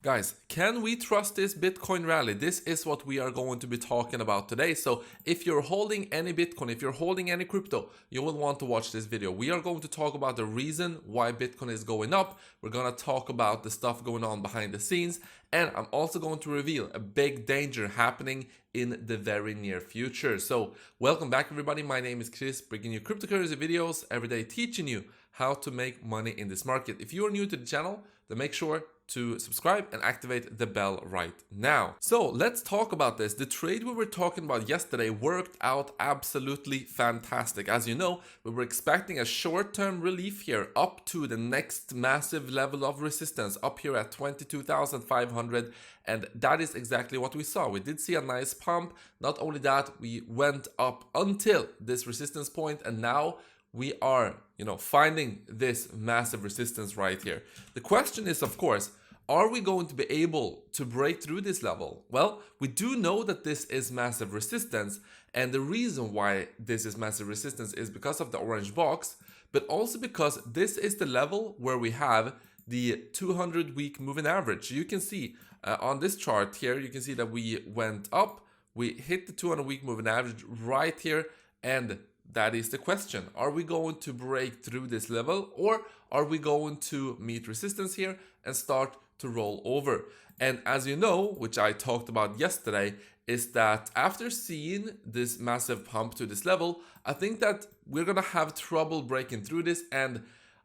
Guys, can we trust this Bitcoin rally? This is what we are going to be talking about today. So if you're holding any Bitcoin, if you're holding any crypto, you will want to watch this video. We are going to talk about the reason why Bitcoin is going up. We're going to talk about the stuff going on behind the scenes. And I'm also going to reveal a big danger happening in the very near future. So welcome back everybody. My name is Chris, bringing you cryptocurrency videos every day, teaching you how to make money in this market. If you are new to the channel, then make sure to subscribe and activate the bell right now. So let's talk about this. The trade we were talking about yesterday worked out absolutely fantastic. As you know, we were expecting a short-term relief here up to the next massive level of resistance up here at 22,500, and that is exactly what we saw. We did see a nice pump. Not only that, we went up until this resistance point, and now we are, finding this massive resistance right here. The question is, of course, are we going to be able to break through this level? Well, we do know that this is massive resistance, and the reason why this is massive resistance is because of the orange box, but also because this is the level where we have the 200-week moving average. You can see on this chart here, you can see that we went up, we hit the 200-week moving average right here, and that is the question. Are we going to break through this level, or are we going to meet resistance here and start to roll over? And as you know, which I talked about yesterday, is that after seeing this massive pump to this level, I think that we're gonna have trouble breaking through this. And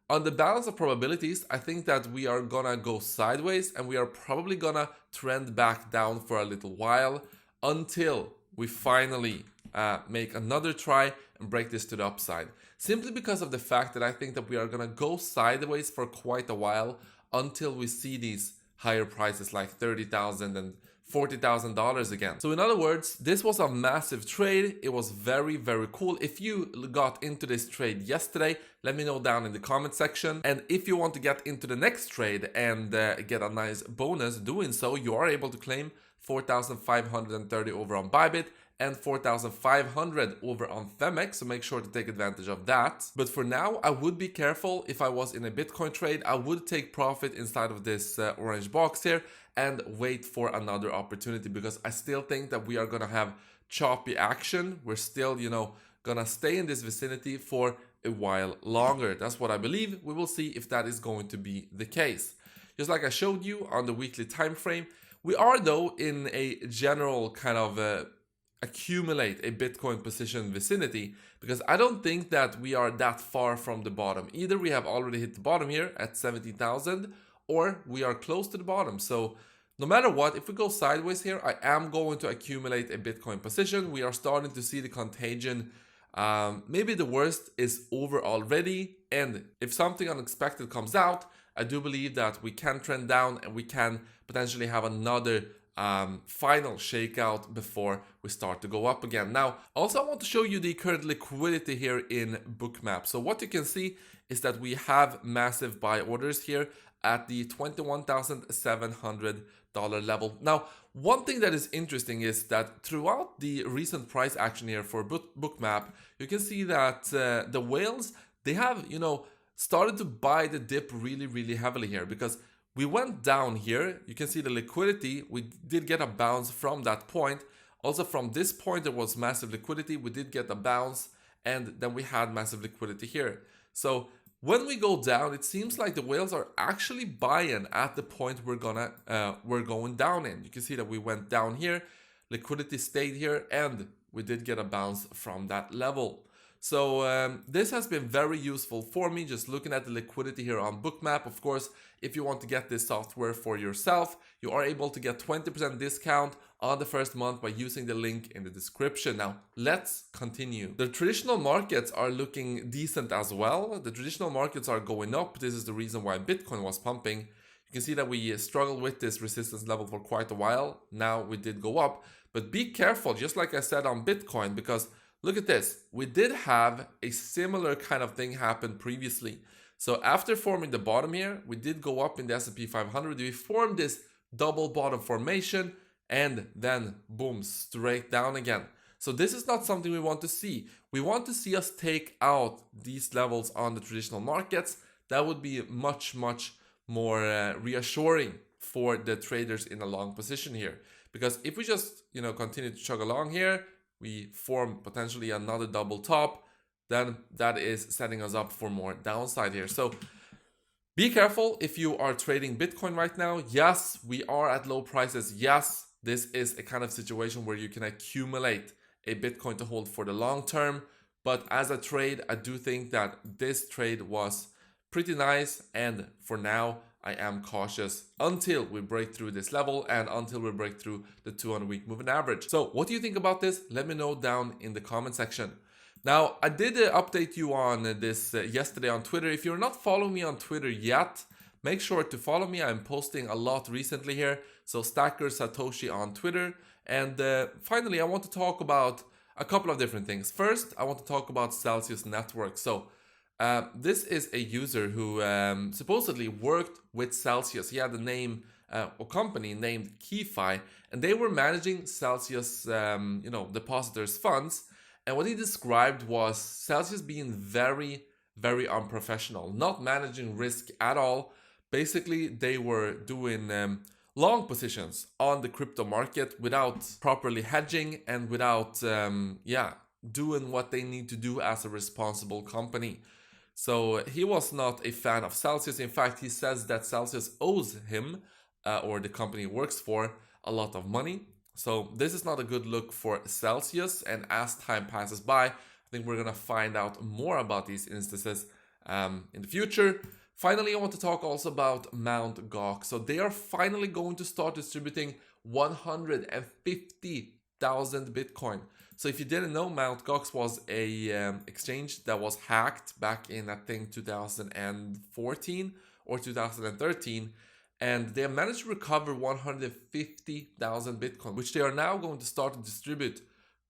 on the balance of probabilities, I think that we are gonna go sideways and we are probably gonna trend back down for a little while until we finally make another try and break this to the upside. Simply because of the fact that I think that we are gonna go sideways for quite a while until we see these higher prices like $30,000 and $40,000 again. So in other words, this was a massive trade. It was very, very cool. If you got into this trade yesterday, let me know down in the comment section. And if you want to get into the next trade and get a nice bonus doing so, you are able to claim 4,530 over on Bybit and 4,500 over on Femex, so make sure to take advantage of that. But for now, I would be careful. If I was in a Bitcoin trade, I would take profit inside of this orange box here and wait for another opportunity, because I still think that we are gonna have choppy action. We're still, gonna stay in this vicinity for a while longer. That's what I believe. We will see if that is going to be the case. Just like I showed you on the weekly time frame, we are though in a general kind of accumulate a Bitcoin position vicinity, because I don't think that we are that far from the bottom. Either we have already hit the bottom here at 70,000, or we are close to the bottom. So no matter what, if we go sideways here, I am going to accumulate a Bitcoin position. We are starting to see the contagion. Maybe the worst is over already, and if something unexpected comes out, I do believe that we can trend down and we can potentially have another final shakeout before we start to go up again. Now, also I want to show you the current liquidity here in Bookmap. So what you can see is that we have massive buy orders here at the $21,700 level. Now, one thing that is interesting is that throughout the recent price action here for Bookmap, you can see that the whales, they have, started to buy the dip really, really heavily here, because we went down here. You can see the liquidity. We did get a bounce from that point. Also from this point, there was massive liquidity. We did get a bounce, and then we had massive liquidity here. So when we go down, it seems like the whales are actually buying at the point we're going down in. You can see that we went down here, liquidity stayed here, and we did get a bounce from that level. So this has been very useful for me, just looking at the liquidity here on Bookmap. Of course, if you want to get this software for yourself, you are able to get 20% discount on the first month by using the link in the description. Now, let's continue. The traditional markets are looking decent as well. The traditional markets are going up. This is the reason why Bitcoin was pumping. You can see that we struggled with this resistance level for quite a while. Now we did go up, but be careful, just like I said on Bitcoin, because look at this. We did have a similar kind of thing happen previously. So after forming the bottom here, we did go up in the S&P 500. We formed this double bottom formation, and then boom, straight down again. So this is not something we want to see. We want to see us take out these levels on the traditional markets. That would be much more reassuring for the traders in a long position here. Because if we just, continue to chug along here, we form potentially another double top, then that is setting us up for more downside here. So be careful if you are trading Bitcoin right now. Yes, we are at low prices. Yes, this is a kind of situation where you can accumulate a Bitcoin to hold for the long term. But as a trade, I do think that this trade was pretty nice. And for now, I am cautious until we break through this level and until we break through the 200-week moving average. So what do you think about this? Let me know down in the comment section. Now, I did update you on this yesterday on Twitter. If you're not following me on Twitter yet, make sure to follow me. I'm posting a lot recently here. So Stacker Satoshi on Twitter. And finally, I want to talk about a couple of different things. First, I want to talk about Celsius Network. So this is a user who supposedly worked with Celsius. He had a name or company named KeyFi, and they were managing Celsius, depositors' funds. And what he described was Celsius being very, very unprofessional, not managing risk at all. Basically, they were doing long positions on the crypto market without properly hedging and without, doing what they need to do as a responsible company. So he was not a fan of Celsius. In fact, he says that Celsius owes him, or the company he works for, a lot of money. So this is not a good look for Celsius, and as time passes by, I think we're gonna find out more about these instances in the future. Finally, I want to talk also about Mt. Gox. So they are finally going to start distributing 150,000 Bitcoin. So if you didn't know, Mt. Gox was a exchange that was hacked back in, I think, 2014 or 2013. And they managed to recover 150,000 Bitcoin, which they are now going to start to distribute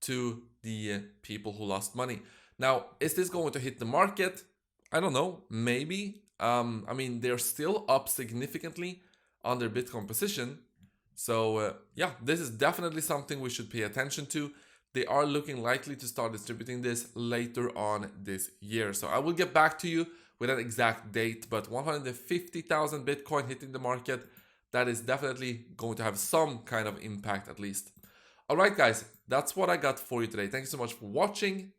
to the people who lost money. Now, is this going to hit the market? I don't know, maybe. They're still up significantly on their Bitcoin position. So this is definitely something we should pay attention to. They are looking likely to start distributing this later on this year. So I will get back to you with an exact date, but 150,000 Bitcoin hitting the market, that is definitely going to have some kind of impact at least. All right, guys, that's what I got for you today. Thank you so much for watching.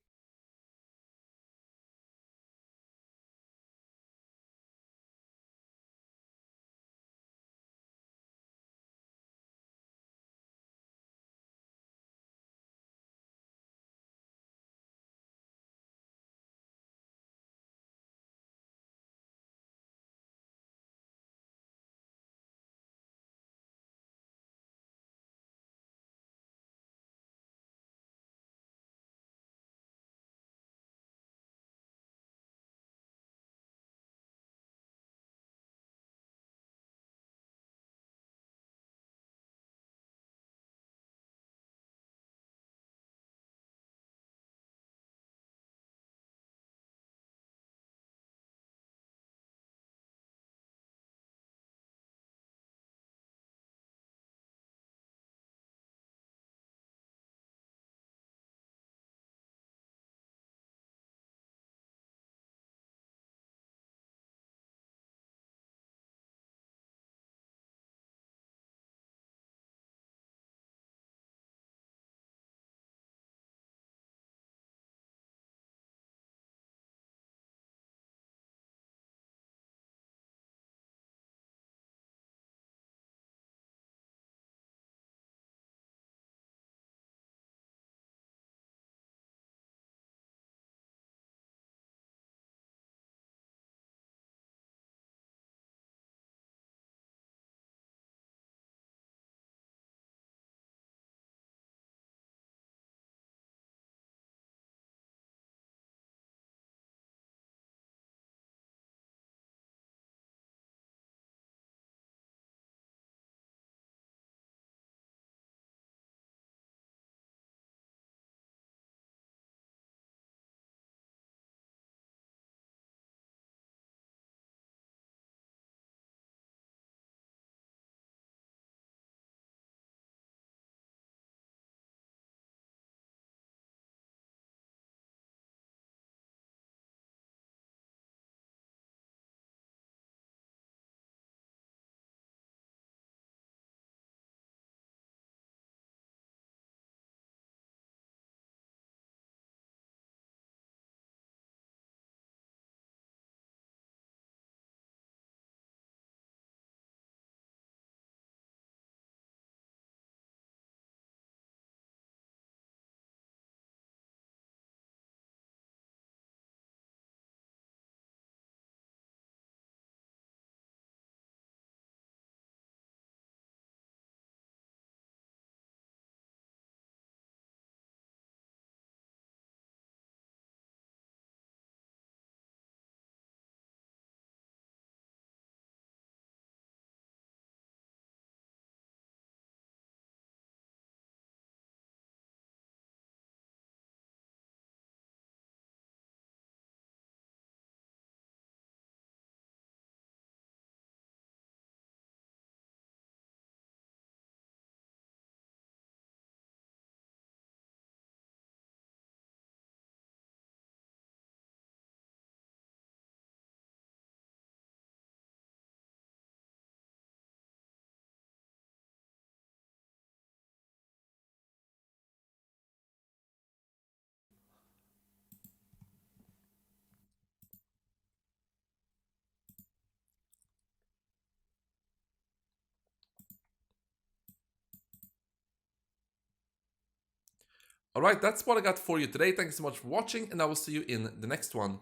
Alright, that's what I got for you today. Thanks so much for watching, and I will see you in the next one.